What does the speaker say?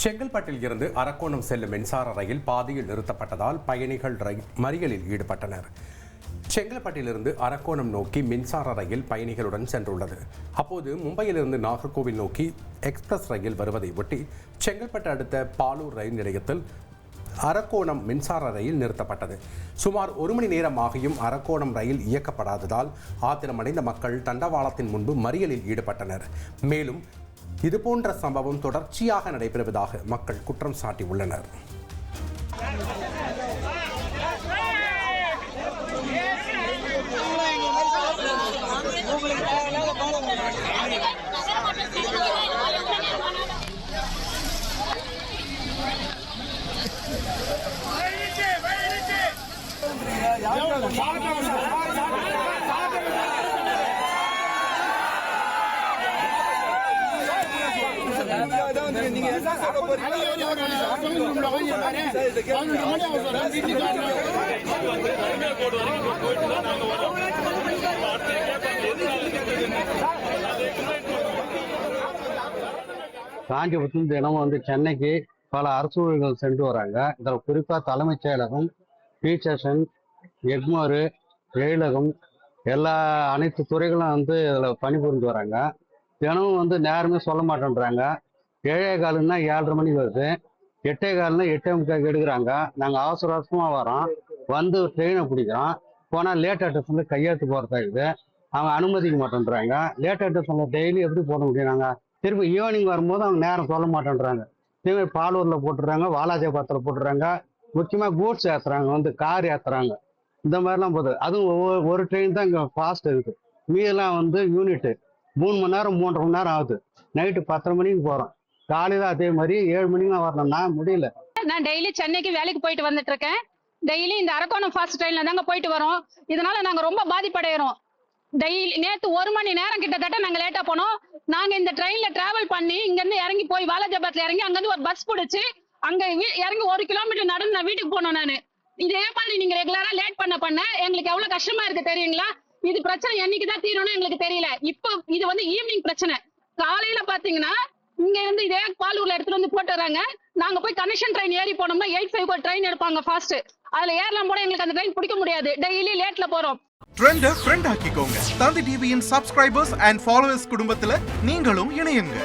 செங்கல்பட்டில் இருந்து அரக்கோணம் செல்லும் மின்சார ரயில் பாதியில் நிறுத்தப்பட்டதால் பயணிகள் மறியலில் ஈடுபட்டனர். செங்கல்பட்டிலிருந்து அரக்கோணம் நோக்கி மின்சார ரயில் பயணிகளுடன் சென்றுள்ளது. அப்போது மும்பையிலிருந்து நாகர்கோவில் நோக்கி எக்ஸ்பிரஸ் ரயில் வருவதை ஒட்டி செங்கல்பட்டு அடுத்த பாலூர் ரயில் நிலையத்தில் அரக்கோணம் மின்சார ரயில் நிறுத்தப்பட்டது. சுமார் 1 மணி நேரமாகியும் அரக்கோணம் ரயில் இயக்கப்படாததால் ஆத்திரமடைந்த மக்கள் தண்டவாளத்தின் முன்பு மறியலில் ஈடுபட்டனர். மேலும் இதுபோன்ற சம்பவம் தொடர்ச்சியாக நடைபெறுவதாக மக்கள் குற்றம் சாட்டியுள்ளனர். காஞ்சிபுரத்தில் தினமும் சென்னைக்கு பல அரசு ஊழியர்கள் சென்று வராங்க. இதில் குறிப்பாக தலைமைச் செயலகம், பி ஸ்டேஷன், எக்மோரு, எழிலகம் அனைத்து துறைகளும் இதில் பணிபுரிஞ்சு வராங்க. தினமும் நேரமே சொல்ல மாட்டேன்றாங்க. 7:15ன்னா 7:30 மணிக்கு வருது, 8:15ன்னா 8:45 எடுக்கிறாங்க. நாங்கள் அவசரமாக வரோம், ட்ரெயினை பிடிக்கிறோம். போனால் லேட் அட்டஸ்டில் கையெழுத்து போகிறதாக்குது. அவங்க அனுமதிக்க மாட்டேன்றாங்க. லேட் அட்டஸ்டில் டெய்லி எப்படி போட முடியும்? நாங்கள் திருப்பி ஈவினிங் வரும்போது அவங்க நேரம் சொல்ல மாட்டேன்றாங்க. திரும்பி பாலூரில் போட்டுடுறாங்க, வாலாஜாபாத்தில் போட்டுடுறாங்க. முக்கியமாக கூட்ஸ் ஏற்றுறாங்க, கார் ஏற்றுறாங்க. இந்த மாதிரிலாம் போகுது. அதுவும் ஒரு ட்ரெயின் தான் இங்கே ஃபாஸ்ட் இருக்குது. மீதெல்லாம் யூனிட்டு 3 மணி நேரம் 3.5 மணி நேரம் ஆகுது. நைட்டு 10:30 மணிக்கு போகிறோம், காலையில் அதே மாதிரி 7 மணிக்கு வரணும்னா முடியல. நான் டெய்லி சென்னைக்கு வேலைக்கு போயிட்டு வந்துட்டு இருக்கேன். டெய்லி இந்த அரக்கோணம் ஃபாஸ்ட் ட்ரெயின்ல தாங்க போயிட்டு வரோம். இதனால நாங்க ரொம்ப பாதிப்படைகிறோம். டெய்லி நேற்று 1 மணி நேரம் கிட்டத்தட்ட நாங்க லேட்டா போனோம். நாங்க இந்த ட்ரெயின்ல டிராவல் பண்ணி இங்க இருந்து இறங்கி போய் வாலாஜாபாத்ல இறங்கி அங்கிருந்து ஒரு பஸ் பிடிச்சி அங்க இறங்கி 1 கிலோமீட்டர் நடந்து நான் வீட்டுக்கு போனோம். நானு இதே மாதிரி நீங்க ரெகுலரா லேட் பண்ண எங்களுக்கு எவ்வளவு கஷ்டமா இருக்கு தெரியுங்களா? இது பிரச்சனை என்னைக்குதான் தீரணும் எங்களுக்கு தெரியல. இப்போ இது ஈவினிங் பிரச்சனை. காலையில பாத்தீங்கன்னா இங்க இருந்து இதே பாலூர்ல எடுத்துட்டு போட்டுறாங்க. நாங்க போய் கனெக்ஷன் ட்ரெயின் ஏறி போனோம்னா 8:05 ஒரு ட்ரெயின் எடுப்பாங்க ஃபாஸ்ட். அதுல ஏறலாம் போட எங்களுக்கு அந்த ட்ரெயின் பிடிக்க முடியாது. டெய்லி லேட்ல போறோம். ட்ரெண்ட ஃப்ரெண்ட் ஆக்கிக்கோங்க. தந்தி டிவியின் சப்ஸ்கிரைபர்ஸ் அண்ட் ஃபாலோவர்ஸ் குடும்பத்துல நீங்களும் இணையுங்க.